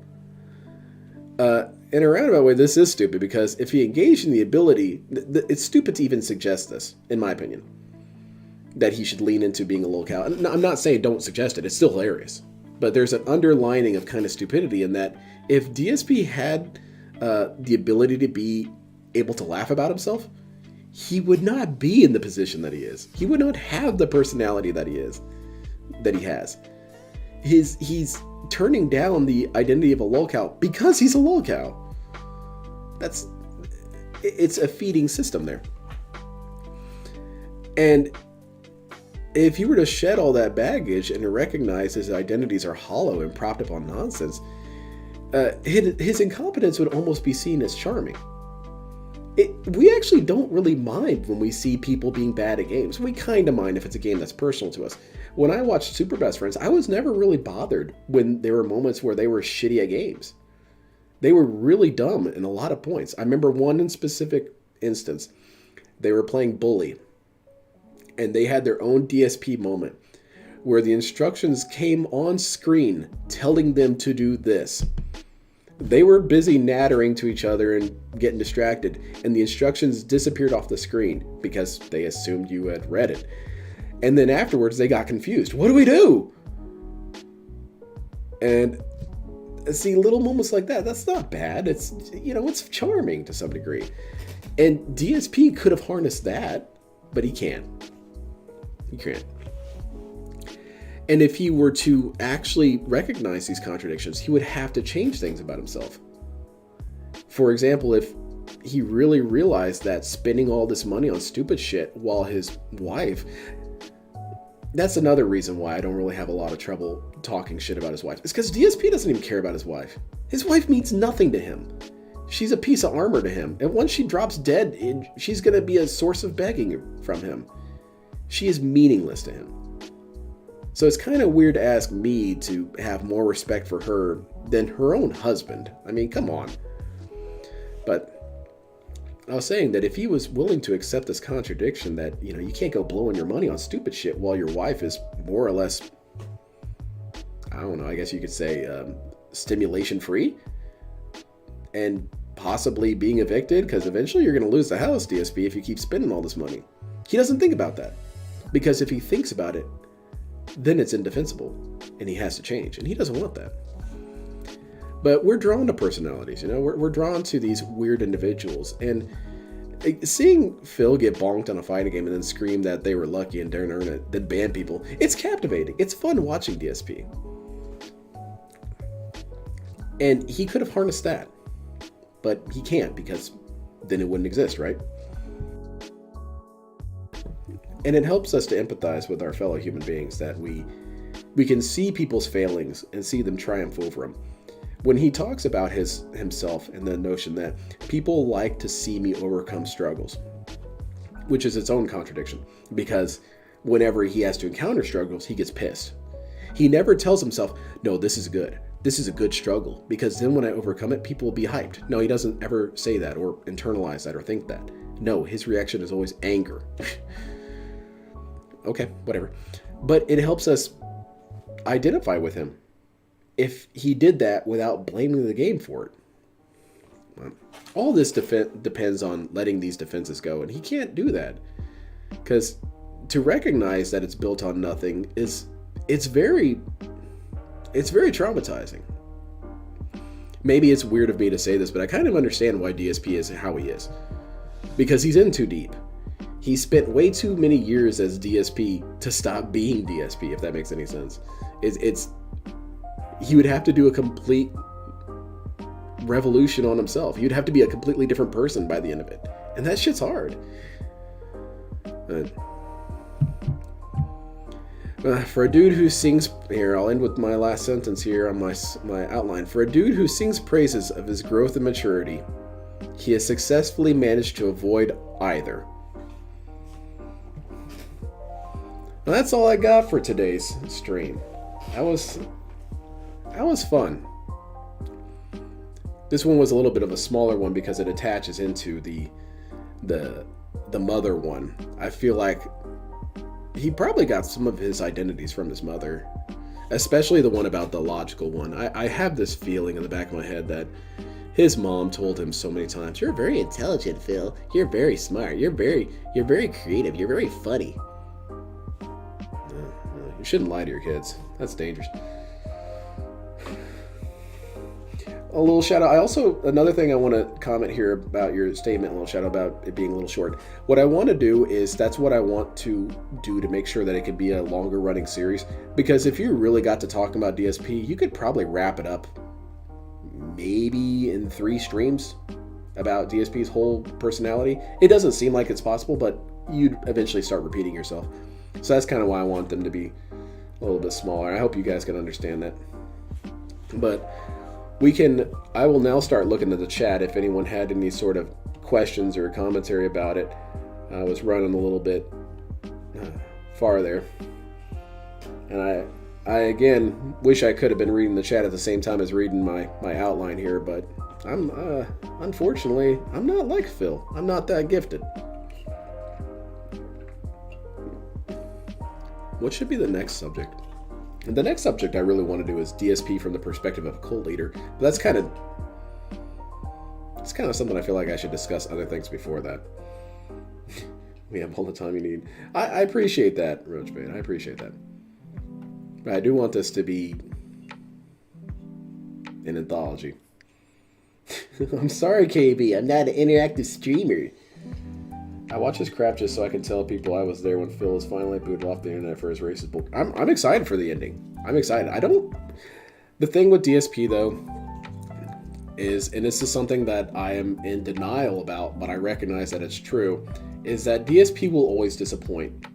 In a roundabout way, this is stupid because if he engaged in the ability, it's stupid to even suggest this, in my opinion, that he should lean into being a lolcow. I'm not saying don't suggest it. It's still hilarious. But there's an underlining of kind of stupidity in that if DSP had the ability to be able to laugh about himself, he would not be in the position that he is. He would not have the personality that he has. He's turning down the identity of a lolcow because he's a lolcow. It's a feeding system there. And if you were to shed all that baggage and to recognize his identities are hollow and propped up on nonsense, his incompetence would almost be seen as charming. We actually don't really mind when we see people being bad at games. We kind of mind if it's a game that's personal to us. When I watched Super Best Friends, I was never really bothered when there were moments where they were shitty at games. They were really dumb in a lot of points. I remember one in specific instance. They were playing Bully, and they had their own DSP moment where the instructions came on screen telling them to do this. They were busy nattering to each other and getting distracted, and the instructions disappeared off the screen because they assumed you had read it. And then afterwards, they got confused. What do we do? And see, little moments like that, that's not bad. It's charming to some degree. And DSP could have harnessed that, but he can't. He can't. And if he were to actually recognize these contradictions, he would have to change things about himself. For example, if he really realized that spending all this money on stupid shit while his wife... That's another reason why I don't really have a lot of trouble talking shit about his wife. It's because DSP doesn't even care about his wife. His wife means nothing to him. She's a piece of armor to him. And once she drops dead, she's going to be a source of begging from him. She is meaningless to him. So it's kind of weird to ask me to have more respect for her than her own husband. I mean, come on. But I was saying that if he was willing to accept this contradiction that, you can't go blowing your money on stupid shit while your wife is more or less, I don't know, I guess you could say stimulation free and possibly being evicted because eventually you're going to lose the house, DSP, if you keep spending all this money. He doesn't think about that because if he thinks about it, then it's indefensible and he has to change, and he doesn't want that. But we're drawn to personalities, you know? We're drawn to these weird individuals. And seeing Phil get bonked on a fighting game and then scream that they were lucky and didn't earn it, then ban people, it's captivating. It's fun watching DSP. And he could have harnessed that, but he can't because then it wouldn't exist, right? And it helps us to empathize with our fellow human beings, that we can see people's failings and see them triumph over them. When he talks about himself and the notion that people like to see me overcome struggles, which is its own contradiction, because whenever he has to encounter struggles, he gets pissed. He never tells himself, no, this is good. This is a good struggle, because then when I overcome it, people will be hyped. No, he doesn't ever say that or internalize that or think that. No, his reaction is always anger. Okay, whatever. But it helps us identify with him if he did that without blaming the game for it. Well, all this depends on letting these defenses go, and he can't do that. Because to recognize that it's built on nothing it's very traumatizing. Maybe it's weird of me to say this, but I kind of understand why DSP is how he is. Because he's in too deep. He spent way too many years as DSP to stop being DSP, if that makes any sense. He would have to do a complete revolution on himself. He'd have to be a completely different person by the end of it. And that shit's hard. For a dude who sings... Here, I'll end with my last sentence here on my outline. For a dude who sings praises of his growth and maturity, he has successfully managed to avoid either. Well, that's all I got for today's stream. That was fun. This one was a little bit of a smaller one because it attaches into the mother one. I feel like he probably got some of his identities from his mother, especially the one about the logical one. I have this feeling in the back of my head that his mom told him so many times, "You're very intelligent, Phil. You're very smart. You're very creative. You're very funny." You shouldn't lie to your kids. That's dangerous. A little shout out. Another thing I want to comment here about your statement, a little shout out about it being a little short. What I want to do is, that's what I want to do to make sure that it could be a longer running series. Because if you really got to talking about DSP, you could probably wrap it up maybe in 3 streams about DSP's whole personality. It doesn't seem like it's possible, but you'd eventually start repeating yourself. So that's kind of why I want them to be a little bit smaller. I hope you guys can understand that. But I will now start looking at the chat if anyone had any sort of questions or commentary about it. I was running a little bit far there. And I again wish I could have been reading the chat at the same time as reading my outline here, but unfortunately, I'm not like Phil. I'm not that gifted. What should be the next subject? The next subject I really want to do is DSP from the perspective of a cult leader. But that's kind of something I feel like I should discuss other things before that. We have all the time you need. I appreciate that, Roachbait. I appreciate that. But I do want this to be an anthology. I'm sorry, KB. I'm not an interactive streamer. I watch this crap just so I can tell people I was there when Phil was finally booted off the internet for his racist book. I'm excited for the ending. I'm excited. The thing with DSP though is, and this is something that I am in denial about, but I recognize that it's true, is that DSP will always disappoint.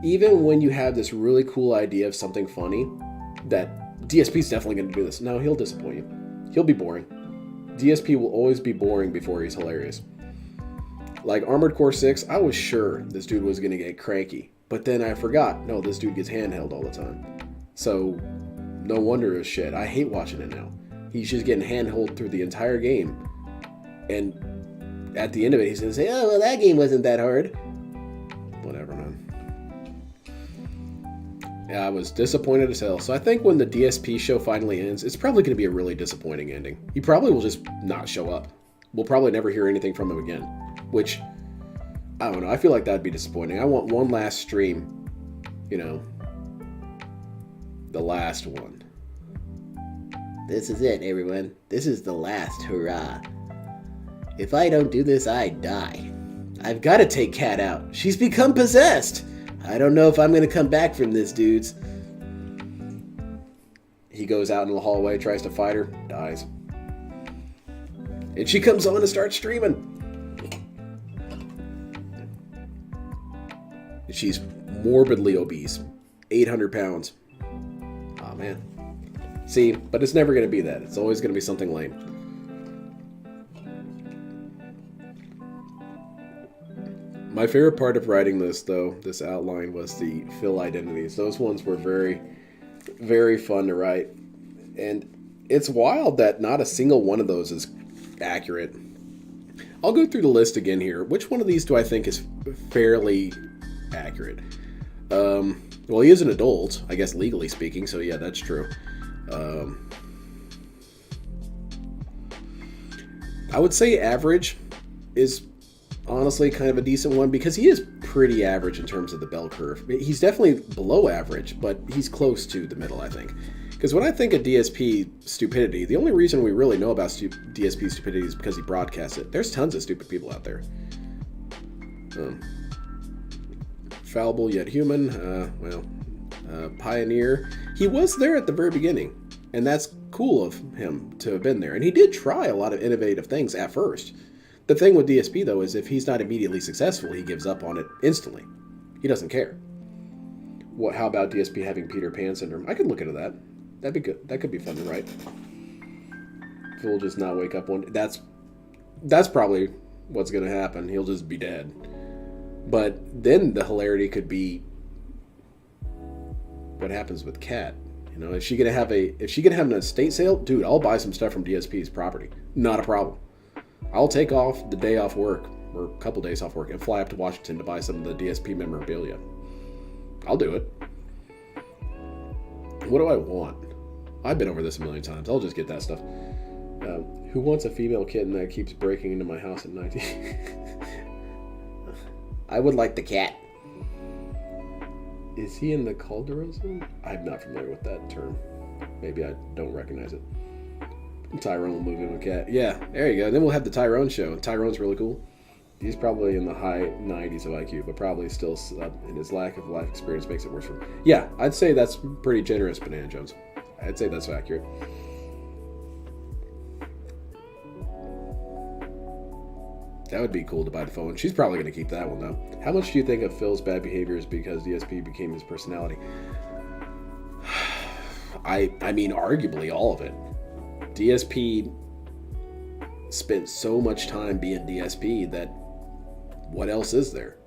Even when you have this really cool idea of something funny, that DSP's definitely going to do this. No, he'll disappoint you. He'll be boring. DSP will always be boring before he's hilarious. Like Armored Core 6, I was sure this dude was going to get cranky. But then I forgot, no, this dude gets handheld all the time. So, no wonder it's shit. I hate watching it now. He's just getting handheld through the entire game. And at the end of it, he's going to say, oh, well, that game wasn't that hard. Whatever, man. Yeah, I was disappointed as hell. So I think when the DSP show finally ends, it's probably going to be a really disappointing ending. He probably will just not show up. We'll probably never hear anything from him again. Which, I don't know, I feel like that'd be disappointing. I want one last stream, the last one. This is it, everyone. This is the last hurrah. If I don't do this, I die. I've got to take Kat out. She's become possessed. I don't know if I'm going to come back from this, dudes. He goes out in the hallway, tries to fight her, dies. And she comes on and starts streaming. And she's morbidly obese. 800 pounds. Aw, man. See, but it's never going to be that. It's always going to be something lame. My favorite part of writing this, though, this outline, was the fill identities. Those ones were very, very fun to write. And it's wild that not a single one of those is accurate. I'll go through the list again here. Which one of these do I think is fairly accurate? Well, he is an adult, I guess, legally speaking, so yeah, that's true. I would say average is honestly kind of a decent one, because he is pretty average in terms of the bell curve. He's definitely below average, but he's close to the middle, I think. Because when I think of DSP stupidity, the only reason we really know about DSP stupidity is because he broadcasts it. There's tons of stupid people out there. Fallible yet human. Pioneer. He was there at the very beginning, and that's cool of him to have been there. And he did try a lot of innovative things at first. The thing with DSP, though, is if he's not immediately successful, he gives up on it instantly. He doesn't care. How about DSP having Peter Pan syndrome? I could look into that. That'd be good. That could be fun to write. He'll just not wake up one. That's probably what's going to happen. He'll just be dead. But then the hilarity could be what happens with Kat. You know, is she gonna have an estate sale? Dude, I'll buy some stuff from DSP's property. Not a problem. I'll take off the day off work, or a couple days off work, and fly up to Washington to buy some of the DSP memorabilia. I'll do it. What do I want? I've been over this a million times. I'll just get that stuff. Who wants a female kitten that keeps breaking into my house at night? I would like the cat. Is he in the Calderon zone? I'm not familiar with that term. Maybe I don't recognize it. Tyrone will move in with cat. Yeah, there you go. Then we'll have the Tyrone show. Tyrone's really cool. He's probably in the high 90s of IQ, but probably still, and his lack of life experience makes it worse for him. Yeah, I'd say that's pretty generous, Banana Jones. I'd say that's accurate. That would be cool to buy the phone. She's probably going to keep that one, though. How much do you think of Phil's bad behavior is because DSP became his personality? I mean, arguably all of it. DSP spent so much time being DSP that what else is there?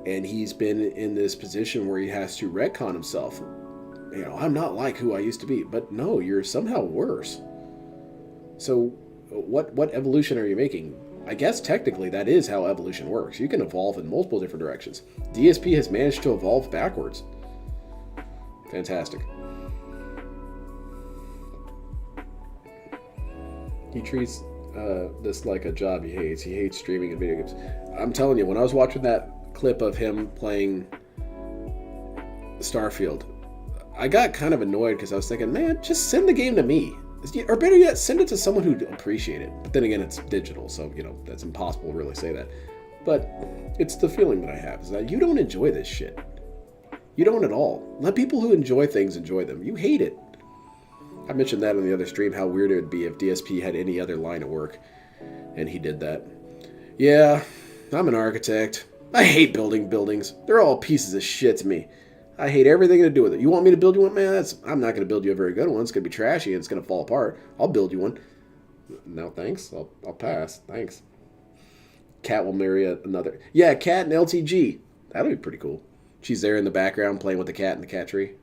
And he's been in this position where he has to retcon himself. You know, I'm not like who I used to be. But no, you're somehow worse. So what evolution are you making? I guess technically that is how evolution works. You can evolve in multiple different directions. DSP has managed to evolve backwards. Fantastic. He treats this like a job he hates. He hates streaming and video games. I'm telling you, when I was watching that clip of him playing Starfield, I got kind of annoyed because I was thinking, man, just send the game to me. Or better yet, send it to someone who'd appreciate it. But then again, it's digital, so, you know, that's impossible to really say that. But it's the feeling that I have, is that you don't enjoy this shit. You don't at all. Let people who enjoy things enjoy them. You hate it. I mentioned that on the other stream, how weird it would be if DSP had any other line of work, and he did that. Yeah, I'm an architect. I hate building buildings. They're all pieces of shit to me. I hate everything to do with it. You want me to build you one? Man, I'm not going to build you a very good one. It's going to be trashy and it's going to fall apart. I'll build you one. No, thanks. I'll pass. Thanks. Kat will marry another. Yeah, Kat and LTG. That'll be pretty cool. She's there in the background playing with the cat in the cat tree.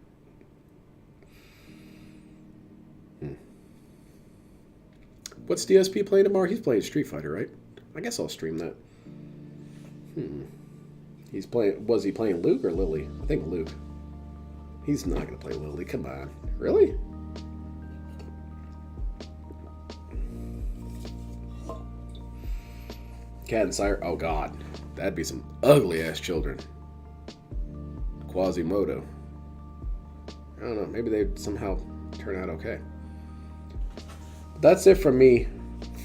What's DSP playing tomorrow? He's playing Street Fighter, right? I guess I'll stream that. He's playing. Was he playing Luke or Lily? I think Luke. He's not going to play Lily. Come on. Really? Cat and Sire. Oh, God. That'd be some ugly-ass children. Quasimodo. I don't know. Maybe they somehow turn out okay. that's it from me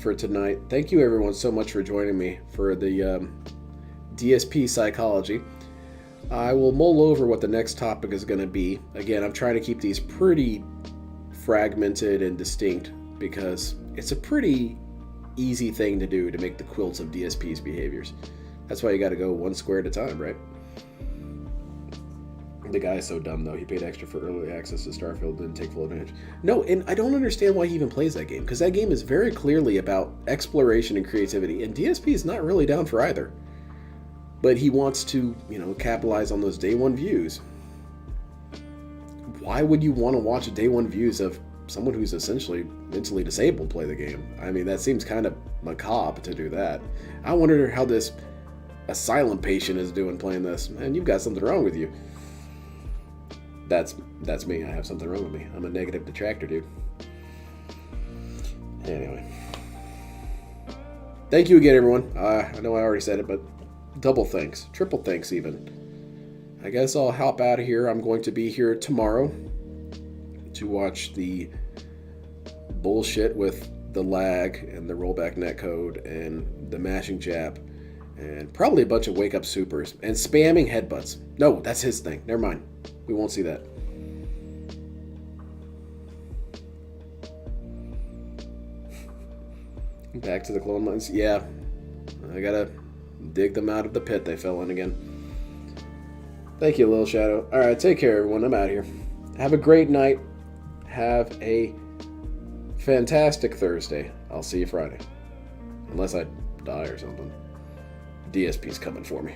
for tonight. Thank you everyone so much for joining me for the DSP psychology. I will mull over what the next topic is going to be. Again, I'm trying to keep these pretty fragmented and distinct because it's a pretty easy thing to do to make the quilts of DSP's behaviors. That's why you got to go one square at a time, right? The guy is so dumb, though. He paid extra for early access to Starfield, didn't take full advantage. No, and I don't understand why he even plays that game, because that game is very clearly about exploration and creativity, and DSP is not really down for either. But he wants to, capitalize on those day one views. Why would you want to watch day one views of someone who's essentially mentally disabled play the game? I mean, that seems kind of macabre to do that. I wonder how this asylum patient is doing playing this. Man, you've got something wrong with you. That's me. I have something wrong with me. I'm a negative detractor, dude. Anyway. Thank you again, everyone. I know I already said it, but double thanks. Triple thanks, even. I guess I'll hop out of here. I'm going to be here tomorrow to watch the bullshit with the lag and the rollback netcode and the mashing jab and probably a bunch of wake up supers and spamming headbutts. No, that's his thing. Never mind. We won't see that. Back to the clone lines. Yeah, I gotta dig them out of the pit they fell in again. Thank you, Little Shadow. All right, take care, everyone. I'm out of here. Have a great night. Have a fantastic Thursday. I'll see you Friday. Unless I die or something. DSP's coming for me.